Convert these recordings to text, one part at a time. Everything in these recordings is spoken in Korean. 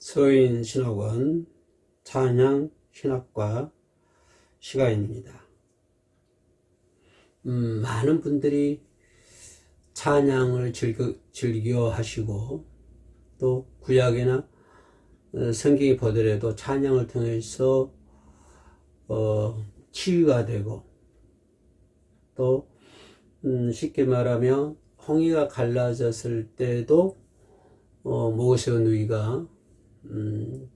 서인신학원 찬양 신학과 시간입니다. 많은 분들이 찬양을 즐겨 하시고 또 구약이나 성경이 보더라도 찬양을 통해서 치유가 되고 또 쉽게 말하면 홍해가 갈라졌을 때도 모세 누이가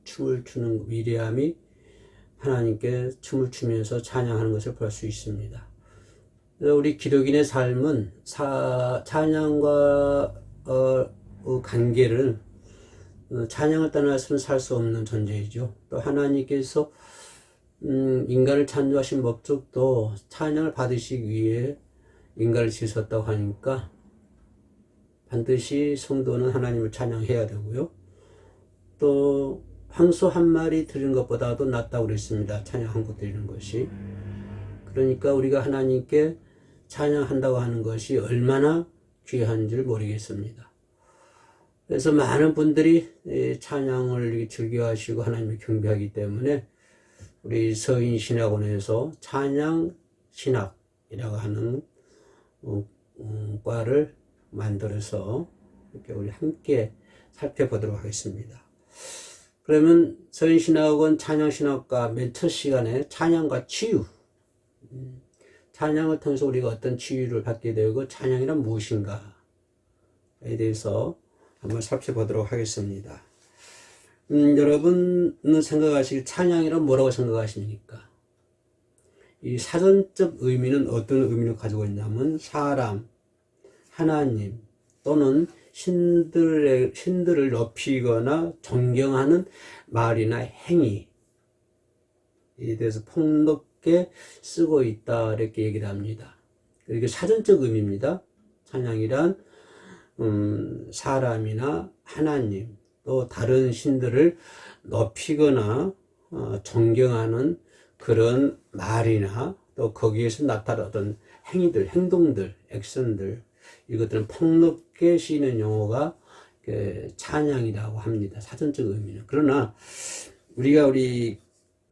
춤을 추는 미리암이 하나님께 춤을 추면서 찬양하는 것을 볼 수 있습니다. 우리 기독인의 삶은 찬양과 관계를 찬양을 떠나서는 살 수 없는 존재이죠. 또 하나님께서 인간을 창조하신 목적도 찬양을 받으시기 위해 인간을 지으셨다고 하니까 반드시 성도는 하나님을 찬양해야 되고요. 또 황소 한 마리 드리는 것보다도 낫다고 그랬습니다. 찬양 한 곡 드리는 것이. 그러니까 우리가 하나님께 찬양한다고 하는 것이 얼마나 귀한 줄 모르겠습니다. 그래서 많은 분들이 찬양을 즐겨하시고 하나님을 경배하기 때문에 우리 서인신학원에서 찬양신학이라고 하는 과를 만들어서 이렇게 우리 함께 살펴보도록 하겠습니다. 그러면 서인신학원 찬양신학과 맨 첫 시간에 찬양과 치유, 찬양을 통해서 우리가 어떤 치유를 받게 되고 찬양이란 무엇인가에 대해서 한번 살펴보도록 하겠습니다. 여러분은 생각하실 찬양이란 뭐라고 생각하십니까? 이 사전적 의미는 어떤 의미를 가지고 있냐면 사람, 하나님 또는 신들을 높이거나 존경하는 말이나 행위에 대해서 폭넓게 쓰고 있다 이렇게 얘기를 합니다. 이게 사전적 의미입니다. 찬양이란 사람이나 하나님 또 다른 신들을 높이거나 존경하는 그런 말이나 또 거기에서 나타나던 행위들, 행동들, 액션들 이것들은 폭넓게 쓰이는 용어가 찬양이라고 합니다. 사전적 의미는. 그러나 우리가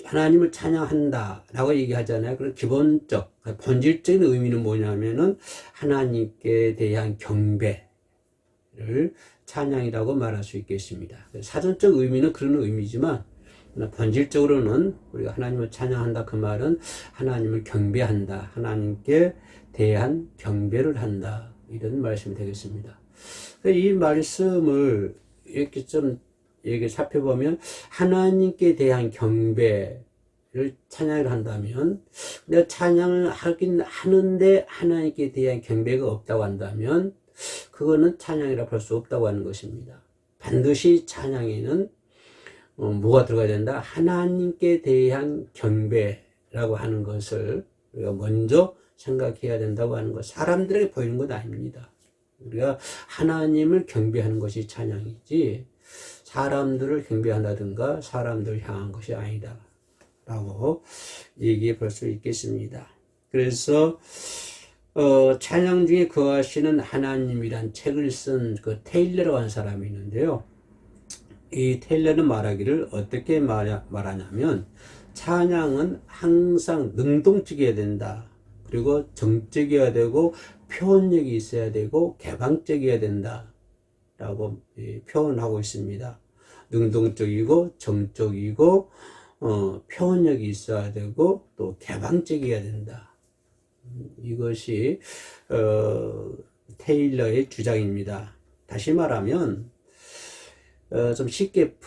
하나님을 찬양한다라고 얘기하잖아요. 그런 기본적, 본질적인 의미는 뭐냐면은 하나님께 대한 경배를 찬양이라고 말할 수 있겠습니다. 사전적 의미는 그런 의미지만 본질적으로는 우리가 하나님을 찬양한다 그 말은 하나님을 경배한다, 하나님께 대한 경배를 한다 이런 말씀이 되겠습니다. 이 말씀을 이렇게 좀 살펴보면 하나님께 대한 경배를 찬양을 한다면 내가 찬양을 하긴 하는데 하나님께 대한 경배가 없다고 한다면 그거는 찬양이라 볼 수 없다고 하는 것입니다. 반드시 찬양에는 뭐가 들어가야 된다? 하나님께 대한 경배라고 하는 것을 우리가 먼저 생각해야 된다고 하는 것. 사람들에게 보이는 것 아닙니다. 우리가 하나님을 경배하는 것이 찬양이지 사람들을 경배한다든가 사람들을 향한 것이 아니다 라고 얘기해 볼 수 있겠습니다. 그래서 찬양 중에 거하시는 하나님이란 책을 쓴 그 테일러라고 하는 사람이 있는데요. 이 테일러는 말하기를 어떻게 말하냐면 찬양은 항상 능동적이어야 된다. 그리고 정적이어야 되고 표현력이 있어야 되고 개방적이어야 된다 라고 표현하고 있습니다. 능동적이고 정적이고 표현력이 있어야 되고 또 개방적이어야 된다. 이것이 테일러의 주장입니다. 다시 말하면 좀 쉽게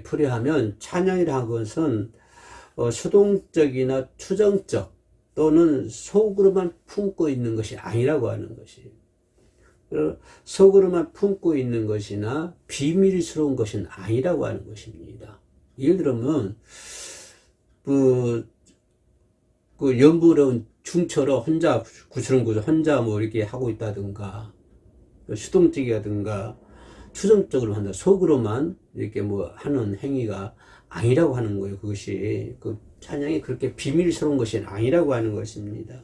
풀이하면 찬양이라는 것은 수동적이나 추정적 또는 속으로만 품고 있는 것이 아니라고 하는 것이 속으로만 품고 있는 것이나 비밀스러운 것은 아니라고 하는 것입니다. 예를 들면 그 연부러운 중처럼 혼자 구스렁구슬 혼자 뭐 이렇게 하고 있다든가 수동적이라든가 추정적으로 한다. 속으로만 이렇게 뭐 하는 행위가 아니라고 하는 거예요. 그것이 그 찬양이 그렇게 비밀스러운 것이 아니라고 하는 것입니다.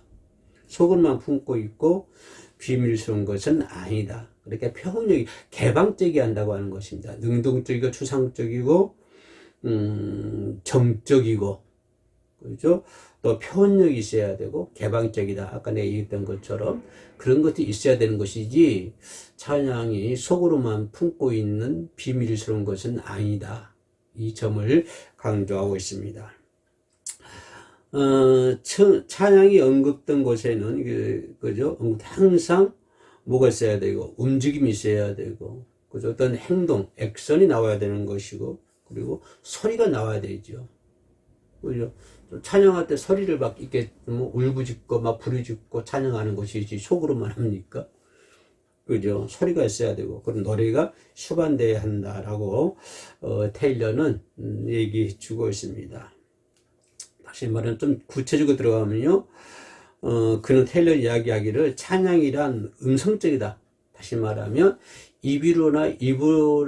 속으로만 품고 있고 비밀스러운 것은 아니다. 그렇게 표현력이 개방적이 한다고 하는 것입니다. 능동적이고 추상적이고 정적이고 그죠? 또 표현력이 있어야 되고 개방적이다. 아까 내가 얘기했던 것처럼 그런 것들이 있어야 되는 것이지 찬양이 속으로만 품고 있는 비밀스러운 것은 아니다. 이 점을 강조하고 있습니다. 찬양이 언급된 곳에는 그죠? 항상 뭐가 있어야 되고 움직임이 있어야 되고 그죠? 어떤 행동, 액션이 나와야 되는 것이고 그리고 소리가 나와야 되죠. 그죠? 찬양할 때 소리를 막 이렇게 뭐 울부짖고 막 부르짖고 찬양하는 것이지 속으로만 합니까? 그죠? 소리가 있어야 되고 그런 노래가 수반돼야 한다라고 테일러는 얘기해 주고 있습니다. 다시 말하면 좀 구체적으로 들어가면요, 그는 테일러 이야기하기를 찬양이란 음성적이다. 다시 말하면 입으로나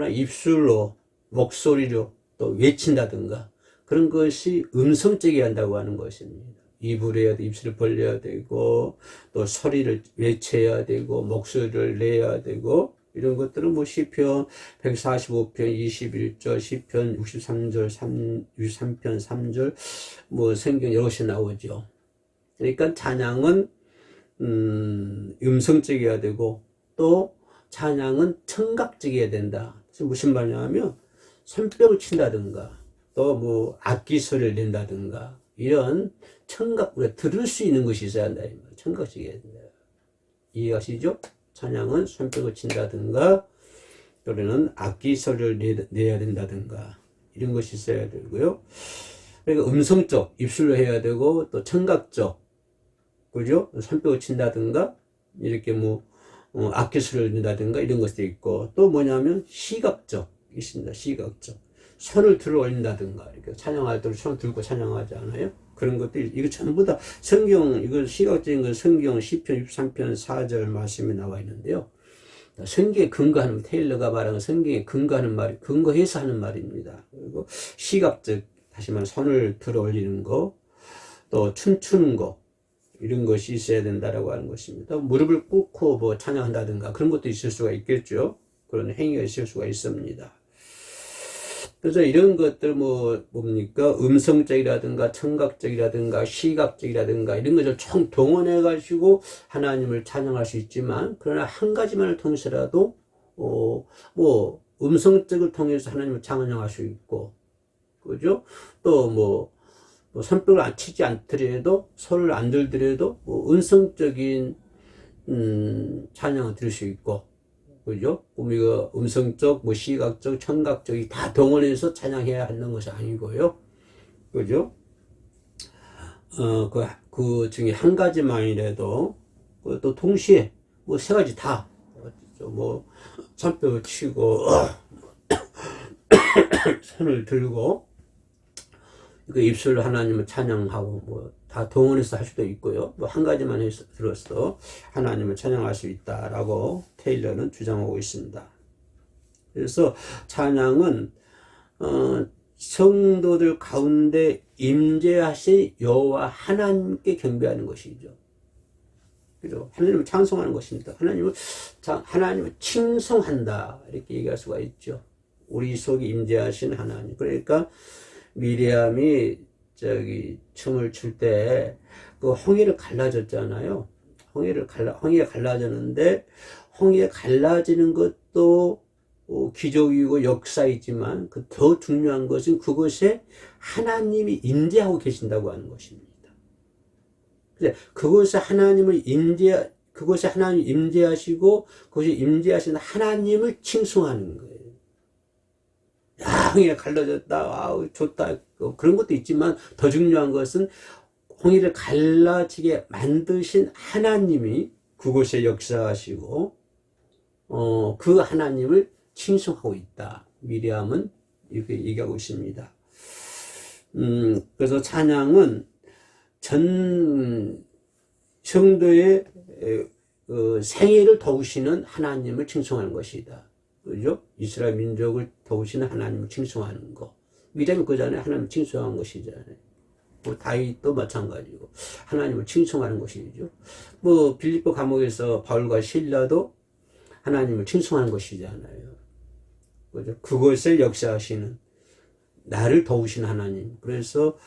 입술로 목소리로 또 외친다든가 그런 것이 음성적이어야 한다고 하는 것입니다. 입을 해야 돼, 입술을 벌려야 되고 또 소리를 외쳐야 되고 목소리를 내야 되고 이런 것들은 뭐 시편 145편 21절, 시편 63절 63편 3절 뭐 성경 여러 곳에 나오죠. 그러니까 찬양은 음성적이어야 되고 또 찬양은 청각적이어야 된다. 그래서 무슨 말이냐면 손뼉을 친다든가 또 뭐 악기 소리를 낸다든가 이런 청각, 우리가 들을 수 있는 것이 있어야 한다. 청각적이어야 된다. 이해하시죠? 찬양은 손뼉을 친다든가 또는 악기 소리를 내야 된다든가 이런 것이 있어야 되고요. 그러니까 음성적, 입술로 해야 되고 또 청각적, 그죠? 손뼉을 친다든가 이렇게 뭐 악기 소리를 낸다든가 이런 것도 있고 또 뭐냐면 시각적 있습니다. 시각적. 손을 들어 올린다든가 이렇게 찬양할 때 손을 들고 찬양하지 않아요? 그런 것들 이거 전부 다 성경 이거 시각적인 건 성경 시편 63편 4절 말씀에 나와 있는데요. 성경에 근거하는 테일러가 말하는 성경에 근거하는 말 근거해서 하는 말입니다. 그리고 시각적 다시 말해 손을 들어 올리는 거 또 춤추는 거 이런 것이 있어야 된다라고 하는 것입니다. 무릎을 꿇고 뭐 찬양한다든가 그런 것도 있을 수가 있겠죠. 그런 행위가 있을 수가 있습니다. 그래서 이런 것들 뭡니까? 음성적이라든가 청각적이라든가 시각적이라든가 이런 것을 총 동원해 가지고 하나님을 찬양할 수 있지만 그러나 한 가지만을 통해서라도 음성적을 통해서 하나님을 찬양할 수 있고 그죠? 또 손뼉을 안 치지 않더라도 손을 안 들더라도 음성적인 찬양을 들을 수 있고 그죠? 우리가 음성적, 시각적, 청각적이 다 동원해서 찬양해야 하는 것이 아니고요. 그죠? 그 중에 한 가지만이라도, 또 동시에, 세 가지 다, 손뼉을 치고, 손을 들고, 그 입술로 하나님을 찬양하고, 다 동원해서 할 수도 있고요. 한 가지만 해서 들어서 하나님을 찬양할 수 있다라고 테일러는 주장하고 있습니다. 그래서 찬양은 성도들 가운데 임재하신 여호와 하나님께 경배하는 것이죠. 그죠? 하나님을 찬송하는 것입니다. 하나님을 칭송한다 이렇게 얘기할 수가 있죠. 우리 속에 임재하신 하나님. 그러니까 미리암이 춤을 출 때 그 홍해를 갈라졌잖아요. 홍해가 갈라졌는데 홍해 갈라지는 것도 기적이고 역사이지만 그 더 중요한 것은 그곳에 하나님이 임재하고 계신다고 하는 것입니다. 그곳에 하나님 임재하시고 그곳에 임재하신 하나님을 칭송하는 거예요. 야, 홍해가 갈라졌다. 아우, 좋다. 그런 것도 있지만 더 중요한 것은 홍해를 갈라지게 만드신 하나님이 그곳에 역사하시고, 그 하나님을 칭송하고 있다. 미리암은 이렇게 얘기하고 있습니다. 그래서 찬양은 전 성도의 생애를 도우시는 하나님을 칭송하는 것이다. 그죠? 이스라엘 민족을 도우시는 하나님을 칭송하는 거. 미리암이 그전에 하나님을 칭송한 것이잖아요. 그렇고 다윗도 마찬가지고 하나님을 칭송하는 것이죠. 뭐 빌립보 감옥에서 바울과 실라도 하나님을 칭송하는 것이잖아요. 그죠? 그것을 역사하시는 나를 도우신 하나님. 그래서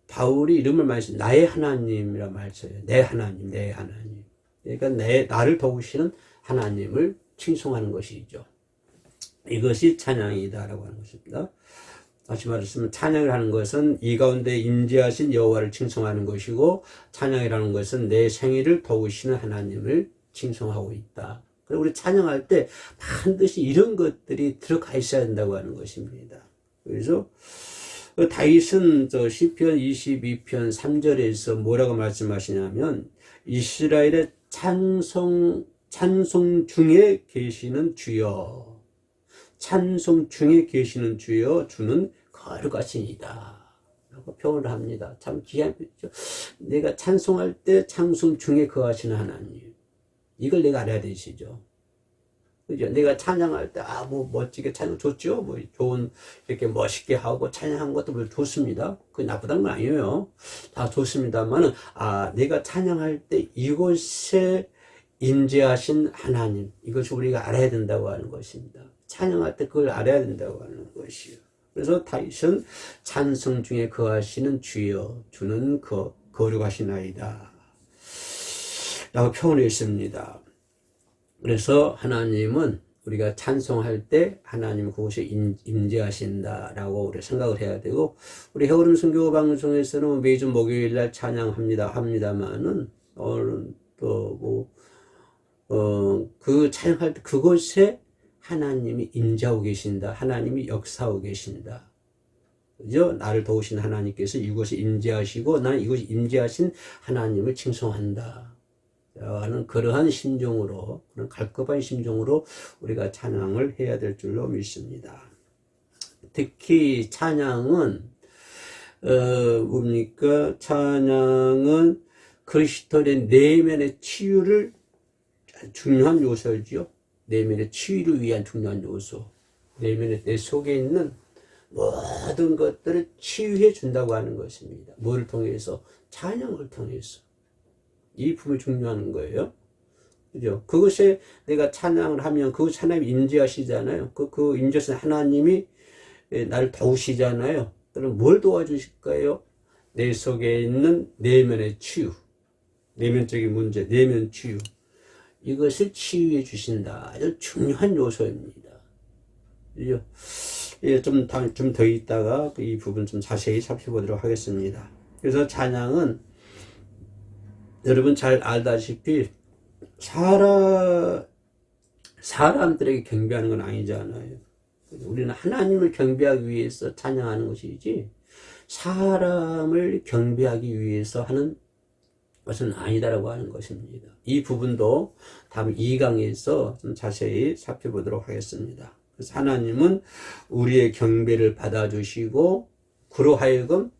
바울이 이름을 많이 써요. 나의 하나님이라 말써요. 내 하나님, 내 하나님. 그러니까 나를 도우시는 하나님을 칭송하는 것이죠. 이것이 찬양이다라고 하는 것입니다. 다시 말했으면 찬양을 하는 것은 이 가운데 임재하신 여호와를 칭송하는 것이고, 찬양이라는 것은 내 생애를 도우시는 하나님을 칭송하고 있다. 그리고 우리 찬양할 때 반드시 이런 것들이 들어가 있어야 된다고 하는 것입니다. 그래서 다윗은 시편 22편 3절에서 뭐라고 말씀하시냐면, 이스라엘의 찬송 중에 계시는 주여, 찬송 중에 계시는 주여, 주는 거룩하시니다 라고 표현을 합니다. 참 귀한 표현이죠. 내가 찬송할 때 찬송 중에 거하시는 하나님, 이걸 내가 알아야 되시죠. 그죠? 내가 찬양할 때, 뭐, 멋지게 찬양 좋죠? 뭐, 이렇게 멋있게 하고 찬양한 것도 물론 좋습니다. 그게 나쁘다는 건 아니에요. 다 좋습니다만은, 내가 찬양할 때 이곳에 임재하신 하나님, 이것을 우리가 알아야 된다고 하는 것입니다. 찬양할 때 그걸 알아야 된다고 하는 것이요. 그래서 다윗은 찬송 중에 거하시는 주여, 주는 거룩하시나이다 라고 표현했습니다. 그래서 하나님은 우리가 찬송할 때 하나님 그곳에 임재하신다라고 우리 생각을 해야 되고, 우리 해오름 선교 방송에서는 매주 목요일 날 찬양합니다만은 그 찬양할 때 그곳에 하나님이 임재하고 계신다, 하나님이 역사하고 계신다. 그죠? 나를 도우신 하나님께서 이곳에 임재하시고 나는 이곳에 임재하신 하나님을 칭송한다 하는 그러한 심정으로, 그런 갈급한 심정으로 우리가 찬양을 해야 될 줄로 믿습니다. 특히 찬양은 뭡니까? 찬양은 그리스도의 내면의 치유를 중요한 요소죠. 내면의 치유를 위한 중요한 요소. 내면의 내 속에 있는 모든 것들을 치유해 준다고 하는 것입니다. 뭐를 통해서? 찬양을 통해서. 이 부분이 중요한 거예요. 그죠? 그것에 내가 찬양을 하면 그것이 하나님이 임재하시잖아요. 그 임재하신 하나님이 나를 도우시잖아요. 그럼 뭘 도와주실까요? 내 속에 있는 내면의 치유. 내면적인 문제, 내면 치유. 이것을 치유해 주신다. 아주 중요한 요소입니다. 그죠? 좀 더 있다가 이 부분 좀 자세히 살펴보도록 하겠습니다. 그래서 찬양은 여러분 잘 알다시피 사람들에게 경배하는 건 아니잖아요. 우리는 하나님을 경배하기 위해서 찬양하는 것이지 사람을 경배하기 위해서 하는 것은 아니다라고 하는 것입니다. 이 부분도 다음 2강에서 좀 자세히 살펴보도록 하겠습니다. 그래서 하나님은 우리의 경배를 받아주시고 그로 하여금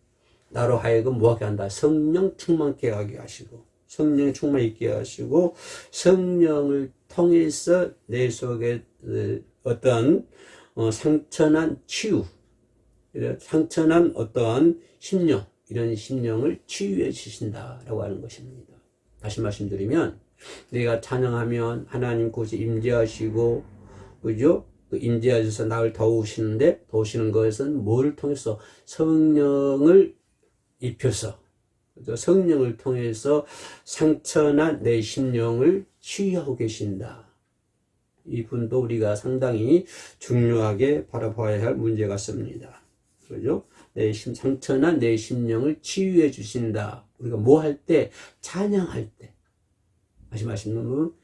나로 하여금 뭐하게 한다? 성령 충만케 하게 하시고, 성령에 충만 있게 하시고, 성령을 통해서 내 속에 어떠한 상처난 치유, 상처난 어떠한 심령, 이런 심령을 치유해 주신다라고 하는 것입니다. 다시 말씀드리면, 내가 찬양하면 하나님 곳에 임재하시고, 그죠? 그 임재하셔서 나를 도우시는 것은 뭐를 통해서? 성령을 입혀서, 그죠? 성령을 통해서 상처난 내 심령을 치유하고 계신다. 이 분도 우리가 상당히 중요하게 바라봐야 할 문제 같습니다. 그죠? 상처난 내 심령을 치유해 주신다. 우리가 뭐 할 때? 찬양할 때. 다시 말씀드리면,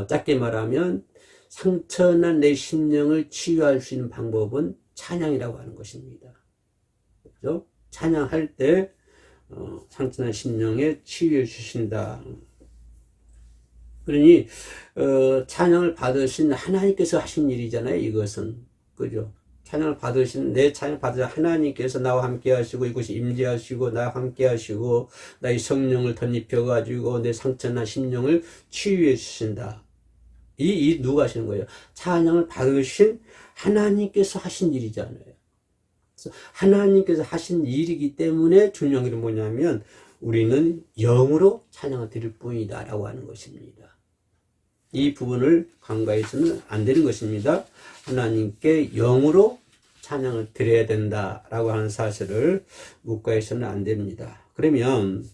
짧게 말하면, 상처난 내 심령을 치유할 수 있는 방법은 찬양이라고 하는 것입니다. 그죠? 찬양할 때, 상처난 심령에 치유해 주신다. 그러니, 찬양을 받으신 하나님께서 하신 일이잖아요, 이것은. 그죠? 찬양을 받으신, 내 찬양을 받으신 하나님께서 나와 함께 하시고, 이곳에 임재하시고, 나와 함께 하시고, 나의 성령을 덧입혀가지고, 내 상처난 심령을 치유해 주신다. 누가 하시는 거예요? 찬양을 받으신 하나님께서 하신 일이잖아요. 하나님께서 하신 일이기 때문에 중요한 게 뭐냐면 우리는 영으로 찬양을 드릴 뿐이다 라고 하는 것입니다. 이 부분을 간과해서는 안 되는 것입니다. 하나님께 영으로 찬양을 드려야 된다라고 하는 사실을 묵과해서는 안 됩니다. 그러면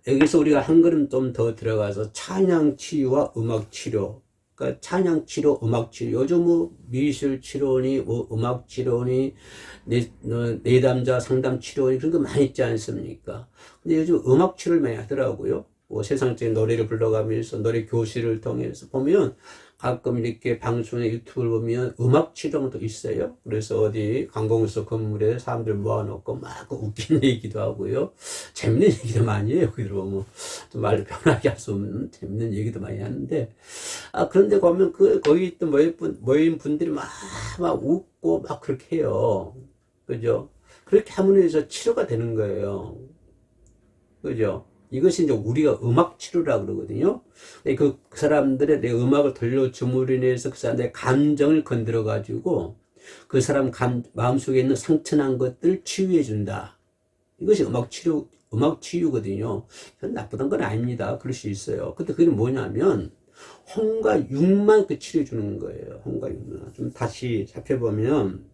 여기서 우리가 한 걸음 좀 더 들어가서 찬양 치유와 음악 치료, 그러니까 찬양 치료, 음악 치료. 요즘 뭐 미술 치료니, 뭐 음악 치료니, 내담자 상담 치료니 그런 거 많이 있지 않습니까? 근데 요즘 음악 치료를 많이 하더라고요. 뭐 세상적인 노래를 불러가면서 노래 교실을 통해서 보면 가끔 이렇게 방송에 유튜브를 보면 음악 치료도 있어요. 그래서 어디 관공서 건물에 사람들 모아놓고 막 웃긴 얘기도 하고요. 재밌는 얘기도 많이 해요. 거기 들어보면 좀 말로 편하게 할 수 없는 재밌는 얘기도 많이 하는데, 그런데 가면 거기 있던 모인 분들이 막 웃고 막 그렇게 해요. 그죠? 그렇게 함으로 치료가 되는 거예요. 그죠? 이것이 이제 우리가 음악 치료라 그러거든요. 그 사람들의 내 음악을 들려줌으로 인해서 그 사람들의 감정을 건드려 가지고 그 사람 마음속에 있는 상처난 것들을 치유해 준다. 이것이 음악 치유거든요. 나쁘단 건 아닙니다. 그럴 수 있어요. 근데 그게 뭐냐면 혼과 육만 그 치료해 주는 거예요. 혼과 육만. 좀 다시 살펴보면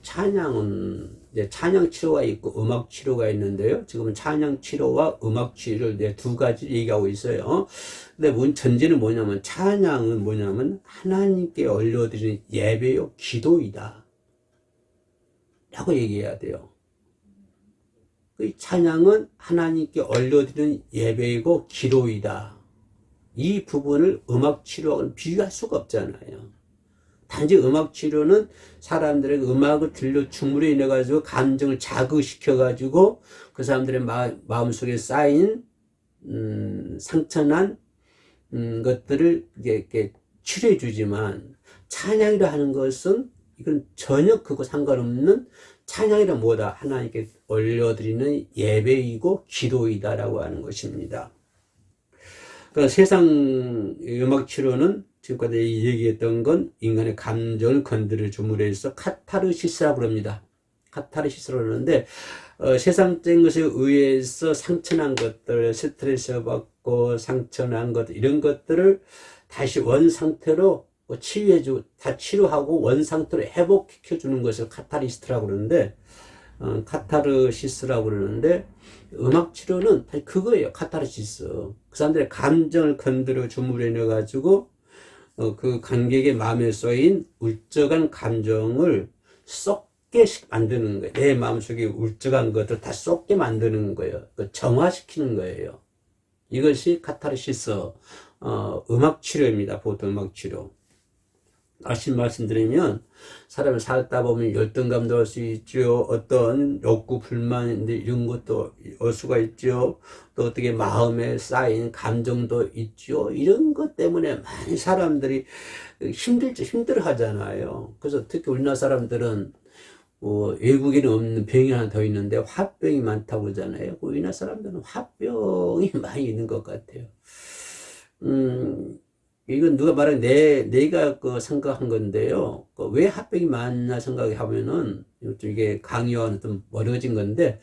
찬양은 이제 찬양 치료가 있고 음악 치료가 있는데요. 지금은 찬양 치료와 음악 치료를 이제 두 가지 얘기하고 있어요. 근데 전제는 뭐냐면 찬양은 뭐냐면 하나님께 올려드리는 예배요 기도이다 라고 얘기해야 돼요. 그 찬양은 하나님께 올려드리는 예배이고 기도이다. 이 부분을 음악 치료하고는 비교할 수가 없잖아요. 단지 음악 치료는 사람들에게 음악을 들려 줌으로 인해 가지고 감정을 자극시켜 가지고 그 사람들의 마음속에 쌓인 상처난 것들을 이렇게 치료해 주지만, 찬양이라 하는 것은 이건 전혀 그거 상관없는, 찬양이란 뭐다? 하나님께 올려드리는 예배이고 기도이다라고 하는 것입니다. 그러니까 세상 음악 치료는 지금까지 얘기했던 건 인간의 감정을 건드려 줌으로 해서 카타르시스라고 합니다. 카타르시스라고 하는데, 세상적인 것에 의해서 상처난 것들, 스트레스 받고 상처난 것들, 이런 것들을 다시 원상태로 다 치료하고 원상태로 회복시켜 주는 것을 카타리스트라고 그러는데, 카타르시스라고 그러는데, 음악 치료는 그거예요. 카타르시스. 그 사람들의 감정을 건드려 줌으로 인해 가지고 그 관객의 마음에 쏘인 울적한 감정을 썩게 만드는 거예요. 내 마음속에 울적한 것들 다 썩게 만드는 거예요. 정화시키는 거예요. 이것이 카타르시스 음악 치료입니다. 보통 음악 치료. 다시 말씀드리면 사람이 살다 보면 열등감도 할 수 있죠. 어떤 욕구 불만인데 이런 것도 올 수가 있죠. 또 어떻게 마음에 쌓인 감정도 있죠. 이런 것 때문에 많은 사람들이 힘들어 하잖아요. 그래서 특히 우리나라 사람들은 외국에는 없는 병이 하나 더 있는데 화병이 많다고 그러잖아요. 우리나라 사람들은 화병이 많이 있는 것 같아요. 이건 누가 말하는 내가 생각한 건데요. 왜 화병이 많나 생각하면은, 이게 강요하는 좀 멀어진 건데,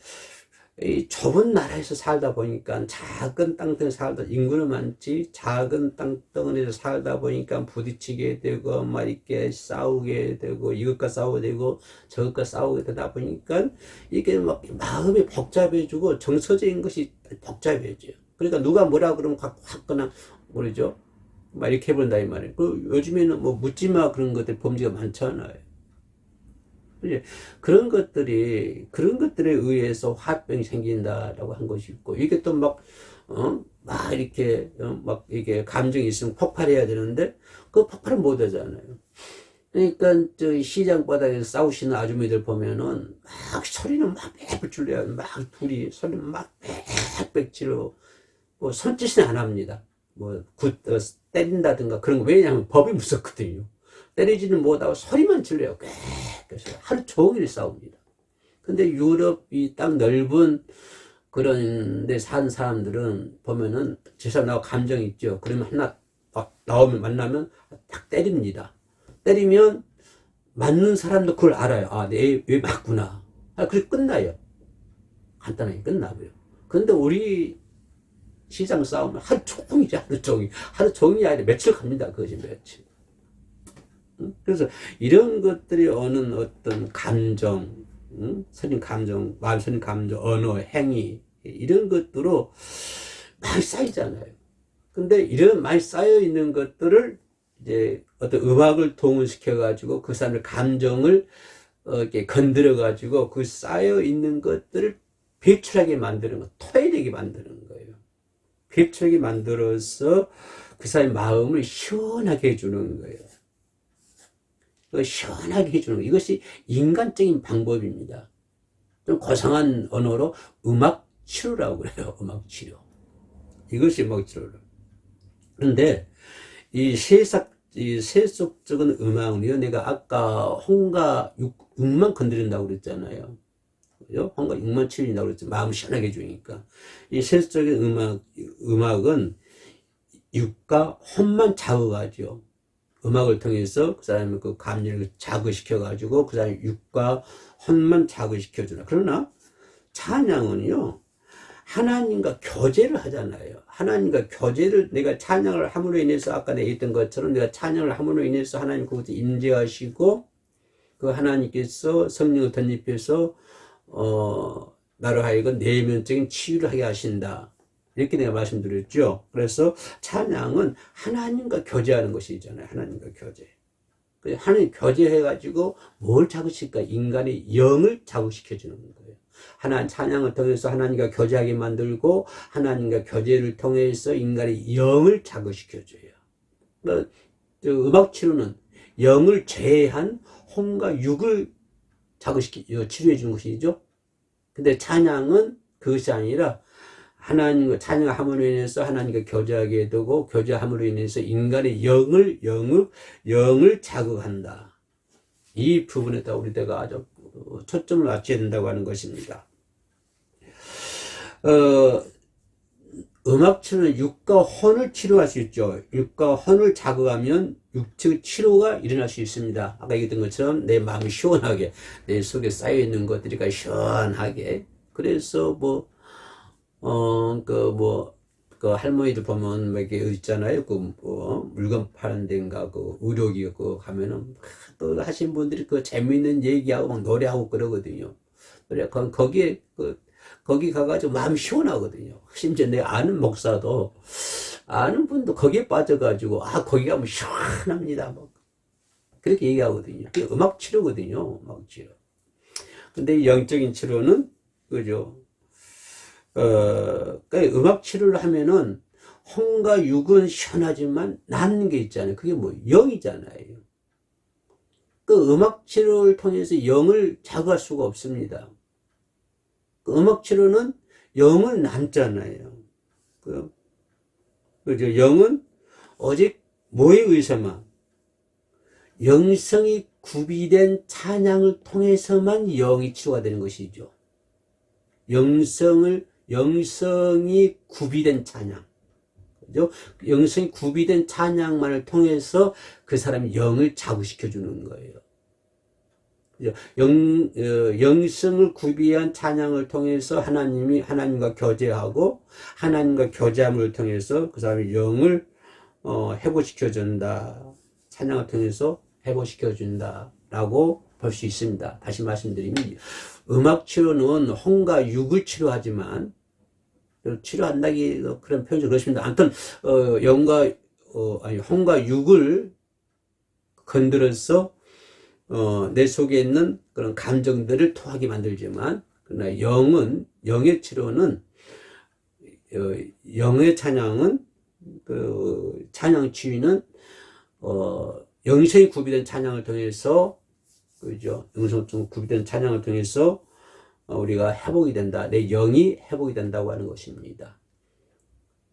이 좁은 나라에서 살다 보니까, 작은 땅덩어리에 살다, 인구는 많지, 작은 땅덩어리에서 살다 보니까 부딪히게 되고, 막 이렇게 싸우게 되고, 이것과 싸우게 되고, 저것과 싸우게 되다 보니까, 이게 막 마음이 복잡해지고, 정서적인 것이 복잡해져요. 그러니까 누가 뭐라 그러면 확 그냥, 모르죠. 막 이렇게 해본다 이 말이에요. 요즘에는 묻지마 그런 것들 범죄가 많잖아요. 그런 것들에 의해서 화병이 생긴다라고 한 것이 있고, 이게 또 이게 감정이 있으면 폭발해야 되는데, 그 폭발은 못 하잖아요. 그러니까, 시장 바닥에서 싸우시는 아주머니들 보면은, 소리는 빽빽 질러요. 둘이 소리는 빽빽 질러. 손짓은 안 합니다. 때린다든가 그런 거. 왜냐하면 법이 무섭거든요. 때리지는 못하고 소리만 질러요. 그래서 하루 종일 싸웁니다. 근데 유럽이 딱 넓은 그런 데 사는 사람들은 보면은 저 사람하고 감정이 있죠. 그러면 하나 막 만나면 딱 때립니다. 때리면 맞는 사람도 그걸 알아요. 아, 왜 맞구나. 아, 그래 끝나요. 간단하게 끝나고요. 근데 우리 시장 싸움은 하루 종일이죠. 하루 종일. 하루 종일이 아니라 며칠 갑니다. 그것이 며칠. 그래서 이런 것들이 오는 어떤 감정, 선인 감정, 마음 선인 감정, 언어, 행위, 이런 것들로 많이 쌓이잖아요. 근데 이런 많이 쌓여 있는 것들을 이제 어떤 음악을 동원시켜 가지고 그 사람의 감정을 이렇게 건드려 가지고 그 쌓여 있는 것들을 배출하게 만드는 거, 토해내게 만드는 거예요. 배출하게 만들어서 그 사람의 마음을 시원하게 해주는 거예요. 시원하게 해주는 거. 이것이 인간적인 방법입니다. 좀 고상한 언어로 음악 치료라고 그래요. 음악 치료. 이것이 음악 치료로. 그런데 이 세속적인 음악은요, 내가 아까 홍가 6만 건드린다고 그랬잖아요. 그죠? 홍가 6만 치린다고 그랬죠. 마음 시원하게 해주니까. 이 세속적인 음악은 육과 혼만 자극하죠. 음악을 통해서 그 사람의 그 감정을 자극시켜가지고 그 사람의 육과 혼만 자극시켜주나. 그러나 찬양은요, 하나님과 교제를 하잖아요. 하나님과 교제를 내가 찬양을 함으로 인해서 아까 내가 했던 것처럼 내가 찬양을 함으로 인해서 하나님 그것을 임재하시고 그 하나님께서 성령을 덧입혀서 나로 하여금 내면적인 치유를 하게 하신다. 이렇게 내가 말씀드렸죠. 그래서 찬양은 하나님과 교제하는 것이잖아요. 하나님과 교제. 하나님 교제해가지고 뭘 자극시킬까? 인간의 영을 자극시켜주는 거예요. 하나님 찬양을 통해서 하나님과 교제하게 만들고 하나님과 교제를 통해서 인간의 영을 자극시켜줘요. 그러니까 음악 치료는 영을 제한 혼과 육을 치료해 주는 것이죠. 근데 찬양은 그것이 아니라 하나님과 찬양을 함으로 인해서 하나님과 교제하게 되고 교제함으로 인해서 인간의 영을 자극한다. 이 부분에다 우리가 아주 초점을 맞춰야 된다고 하는 것입니다. 음악 치료는 육과 혼을 치료할 수 있죠. 육과 혼을 자극하면 육체 치료가 일어날 수 있습니다. 아까 얘기했던 것처럼 내 마음이 시원하게, 내 속에 쌓여있는 것들이 시원하게. 그래서 그 할머니들 보면 막 이렇게 있잖아요. 물건 파는 데인가, 의료기 가면은, 또 하신 분들이 재미있는 얘기하고 막 노래하고 그러거든요. 그래, 거기 가가지고 마음이 시원하거든요. 심지어 내 아는 목사도, 아는 분도 거기에 빠져가지고, 거기 가면 시원합니다. 그렇게 얘기하거든요. 그게 음악 치료거든요. 음악 치료. 근데 영적인 치료는, 그죠? 음악 치료를 하면은 혼과 육은 시원하지만 낫는 게 있잖아요. 그게 영이잖아요. 그 음악 치료를 통해서 영을 자극할 수가 없습니다. 그 음악 치료는 영을 남잖아요. 그죠? 영은 오직 뭐에 의해서만 영성이 구비된 찬양을 통해서만 영이 치료가 되는 것이죠. 영성이 구비된 찬양. 그죠? 영성이 구비된 찬양만을 통해서 그 사람의 영을 자극시켜주는 거예요. 그죠? 영성을 구비한 찬양을 통해서 하나님과 교제하고, 하나님과 교제함을 통해서 그 사람의 영을, 회복시켜준다. 찬양을 통해서 회복시켜준다. 라고 볼 수 있습니다. 다시 말씀드리면, 음악 치료는 혼과 육을 치료하지만, 치료한다기 그런 표현이 그렇습니다. 아무튼 혼과 육을 건드려서 내 속에 있는 그런 감정들을 토하게 만들지만, 그러나 영의 치료는 영의 찬양은 찬양 치유는 영성이 구비된 찬양을 통해서, 그죠? 영성 구비된 찬양을 통해서 우리가 회복이 된다. 내 영이 회복이 된다고 하는 것입니다.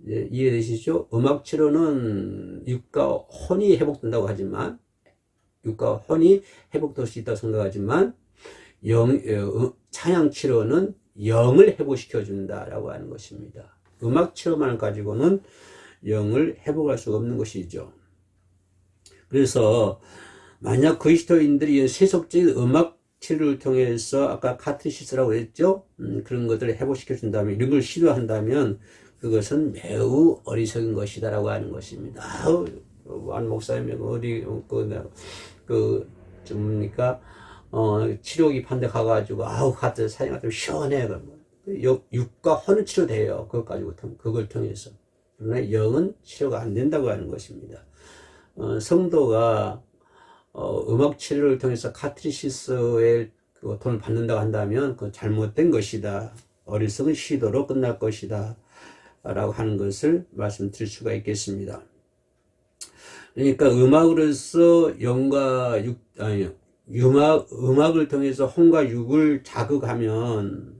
이해되시죠? 음악 치료는 육과 혼이 회복된다고 하지만, 육과 혼이 회복될 수 있다고 생각하지만, 찬양 치료는 영을 회복시켜 준다라고 하는 것입니다. 음악 치료만 가지고는 영을 회복할 수가 없는 것이죠. 그래서 만약 그리스도인들이 세속적인 음악 치료를 통해서 아까 카타르시스라고 했죠. 그런 것들을 회복시켜 준다면, 이런 걸 시도한다면 그것은 매우 어리석은 것이다라고 하는 것입니다. 아우, 안 목사님 어디 좀 뭡니까 치료기 판대 가가지고 아우 가서 사용하면 시원해. 육과 혼은 치료돼요. 그것 가지고 그걸 통해서. 그러나 영은 치료가 안 된다고 하는 것입니다. 성도가 음악 치료를 통해서 카타르시스의 그 돈을 받는다고 한다면 그 잘못된 것이다. 어리석은 시도로 끝날 것이다. 라고 하는 것을 말씀드릴 수가 있겠습니다. 그러니까 음악으로서 영과 육, 아니, 음악을 통해서 혼과 육을 자극하면,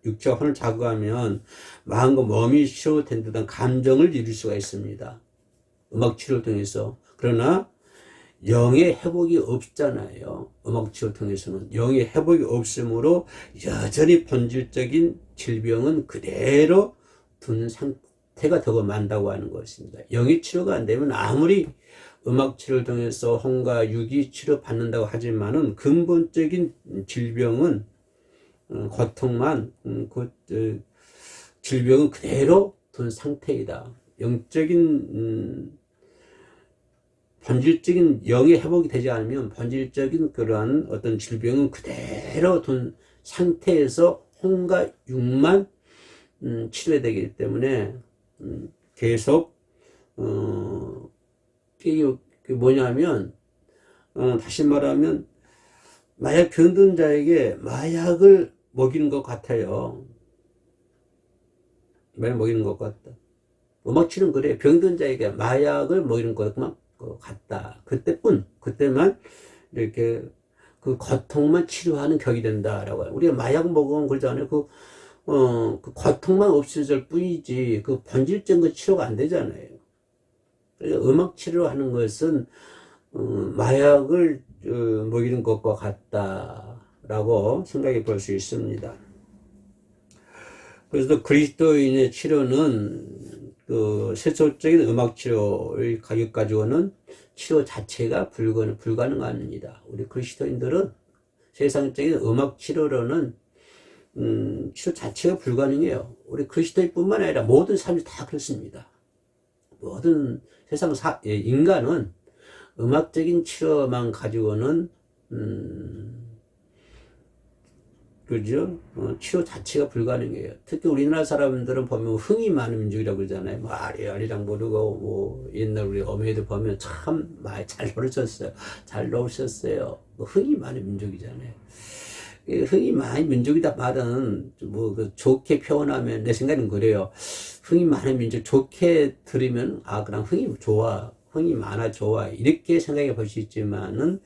육체와 혼을 자극하면 마음과 몸이 치료된 듯한 감정을 이룰 수가 있습니다. 음악 치료를 통해서. 그러나 영의 회복이 없잖아요. 음악 치료를 통해서는 영의 회복이 없으므로 여전히 본질적인 질병은 그대로 둔 상태가 더 만다고 하는 것입니다. 영의 치료가 안 되면 아무리 음악 치료를 통해서 혼과 육이 치료받는다고 하지만은 근본적인 질병은 고통만 질병은 그대로 둔 상태이다. 영적인 본질적인 영의 회복이 되지 않으면 본질적인 그러한 어떤 질병은 그대로 둔 상태에서 혼과 육만 치료해야 되기 때문에 계속 이게 뭐냐면 다시 말하면 마약 병든 자에게 마약을 먹이는 것 같아요. 마약 먹이는 것 같다. 음악 치료는 그래. 병든 자에게 마약을 먹이는 것만 같다. 그때만 이렇게 그 고통만 치료하는 격이 된다라고 해요. 우리가 마약 먹으면 그러잖아요. 그 고통만 없어질 뿐이지 그 본질적인 거 치료가 안 되잖아요. 그러니까 음악 치료하는 것은 마약을 먹이는 것과 같다라고 생각해 볼 수 있습니다. 그래서 그리스도인의 치료는 그 세속적인 음악 치료를 가지고는 치료 자체가 불가능합니다. 우리 그리스도인들은 세상적인 음악 치료로는 치료 자체가 불가능해요. 우리 그리스도인뿐만 아니라 모든 사람이 다 그렇습니다. 모든 세상 인간은 음악적인 치료만 가지고는 그죠? 치료 자체가 불가능해요. 특히 우리나라 사람들은 보면 흥이 많은 민족이라고 그러잖아요. 뭐 아리랑 모르고 뭐 옛날 우리 어머니들 보면 참 많이 잘 노르셨어요. 잘 노르셨어요. 뭐 흥이 많은 민족이잖아요. 흥이 많은 민족이다 말은 뭐 그 좋게 표현하면 내 생각은 그래요. 흥이 많은 민족 좋게 들으면 그냥 흥이 좋아. 흥이 많아 좋아. 이렇게 생각해 볼 수 있지만은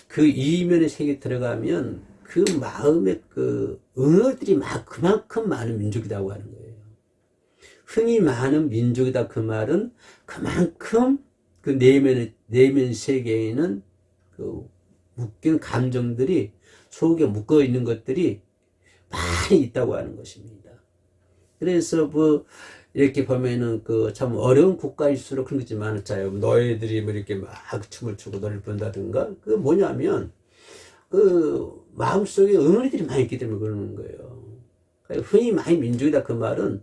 그 이면의 세계에 들어가면 그 마음의 그 응어들이 그만큼 많은 민족이라고 하는 거예요. 흥이 많은 민족이다 그 말은 그만큼 그 내면 세계에는 그 묶인 감정들이 속에 묶어 있는 것들이 많이 있다고 하는 것입니다. 그래서 뭐 이렇게 보면은 그 참 어려운 국가일수록 그런 것이 많았잖아요. 노예들이 뭐 이렇게 막 춤을 추고 노래를 부른다든가 그 뭐냐면 그 마음속에 응어리들이 많이 있기 때문에 그러는 거예요. 흔히 많이 민족이다 그 말은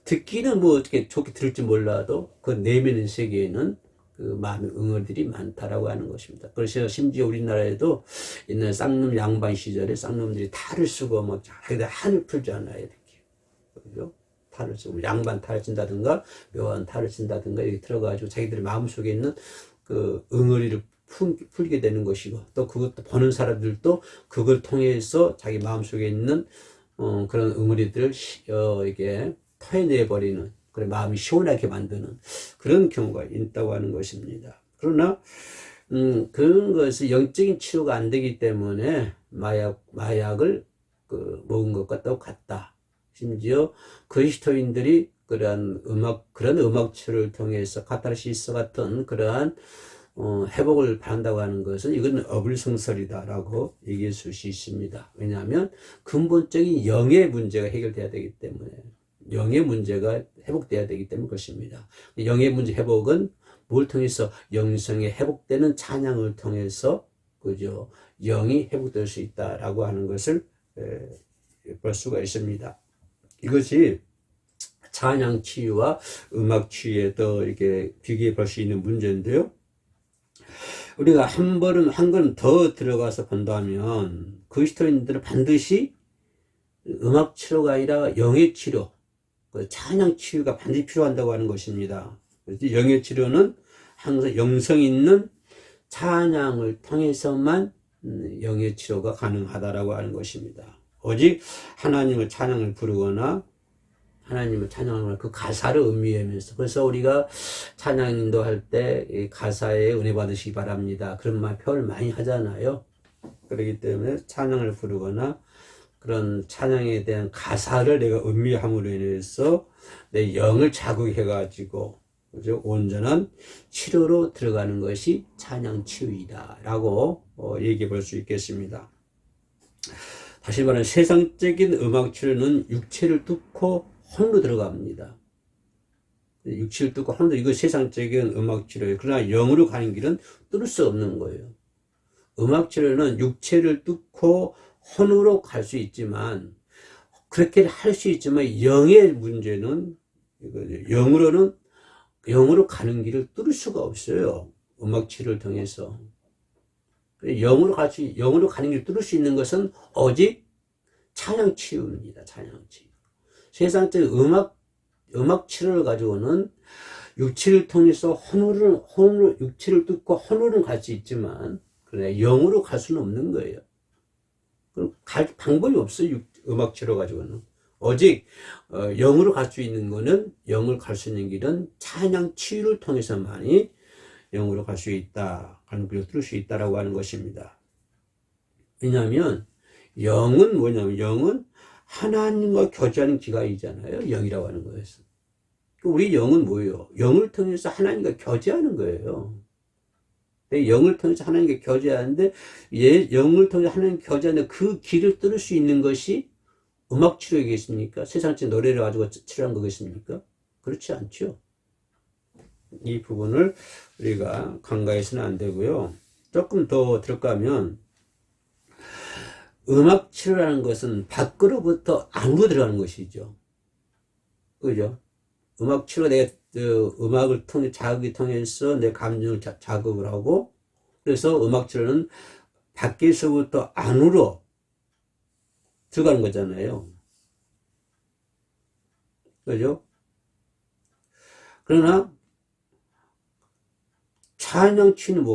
듣기는 뭐 어떻게 좋게 들을지 몰라도 그 내면의 세계에는 그 마음의 응어리들이 많다라고 하는 것입니다. 그래서 심지어 우리나라에도 옛날 쌍놈 양반 시절에 쌍놈들이 탈을 쓰고 막 자기들 한을 풀잖아요. 이렇게. 그죠? 탈을 쓰고 양반 탈을 친다든가 묘한 탈을 친다든가 이렇게 들어가지고 자기들 마음속에 있는 그 응어리를 풀게 되는 것이고 또 그것도 보는 사람들도 그걸 통해서 자기 마음속에 있는 그런 응어리들을 이게 토해내버리는 그래 마음이 시원하게 만드는 그런 경우가 있다고 하는 것입니다. 그러나 그런 것이 영적인 치료가 안 되기 때문에 마약을 먹은 것과 똑같다. 심지어 그리스도인들이 그런 음악 치료를 통해서 카타르시스 같은 그러한 회복을 바란다고 하는 것은 이건 어불성설이다라고 얘기할 수 있습니다. 왜냐하면 근본적인 영의 문제가 해결돼야 되기 때문에 영의 문제가 회복돼야 되기 때문에 그렇습니다. 영의 문제 회복은 뭘 통해서? 영성이 회복되는 찬양을 통해서, 그죠? 영이 회복될 수 있다라고 하는 것을 볼 수가 있습니다. 이것이 찬양 치유와 음악 치유에 더 이렇게 비교해 볼 수 있는 문제인데요. 우리가 한 걸음 더 들어가서 본다면 그리스도인들은 반드시 음악 치료가 아니라 영의 치료, 찬양 치유가 반드시 필요한다고 하는 것입니다. 영의 치료는 항상 영성 있는 찬양을 통해서만 영의 치료가 가능하다라고 하는 것입니다. 오직 하나님의 찬양을 부르거나 하나님을 찬양하는 그 가사를 음미하면서, 그래서 우리가 찬양 인도할 때 가사에 은혜 받으시기 바랍니다, 그런 표현을 많이 하잖아요. 그렇기 때문에 찬양을 부르거나 그런 찬양에 대한 가사를 내가 음미함으로 인해서 내 영을 자극해가지고, 그죠? 온전한 치료로 들어가는 것이 찬양 치유이다라고 얘기해 볼 수 있겠습니다. 다시 말하면 세상적인 음악 치료는 육체를 뚫고 혼으로 들어갑니다. 육체를 뚫고 혼으로, 이거 세상적인 음악 치료예요. 그러나 영으로 가는 길은 뚫을 수 없는 거예요. 음악 치료는 육체를 뚫고 혼으로 갈 수 있지만, 그렇게 할 수 있지만 영의 문제는 이거죠. 영으로 가는 길을 뚫을 수가 없어요. 음악 치료를 통해서. 영으로 가는 길을 뚫을 수 있는 것은 오직 찬양 치유입니다. 찬양 치유. 세상적인 음악 치료를 가지고는 육체를 통해서 육체를 뚫고 혼으로는 갈 수 있지만, 그래 영으로 갈 수는 없는 거예요. 그럼 갈 방법이 없어요. 음악 치료 가지고는. 오직 영으로 갈 수 있는 거는, 영을 갈 수 있는 길은 찬양 치유를 통해서만이 영으로 갈 수 있다, 가는 길을 뚫을 수 있다라고 하는 것입니다. 왜냐하면 영은 뭐냐면, 영은 하나님과 교제하는 기관이잖아요. 영이라고 하는 거에서. 우리 영은 뭐예요? 영을 통해서 하나님과 교제하는 거예요. 영을 통해서 하나님과 교제하는데, 영을 통해서 하나님과 교제하는데 그 길을 뚫을 수 있는 것이 음악 치료이겠습니까? 세상적 노래를 가지고 치료한 거겠습니까? 그렇지 않죠. 이 부분을 우리가 간과해서는 안 되고요. 조금 더 들어가면, 음악 치료라는 것은 밖으로부터 안으로 들어가는 것이죠. 그죠? 음악 치료, 내가 음악을 통해, 자극을 통해서 내 감정을 자극을 하고, 그래서 음악 치료는 밖에서부터 안으로 들어가는 거잖아요. 그죠? 그러나 찬양 치유는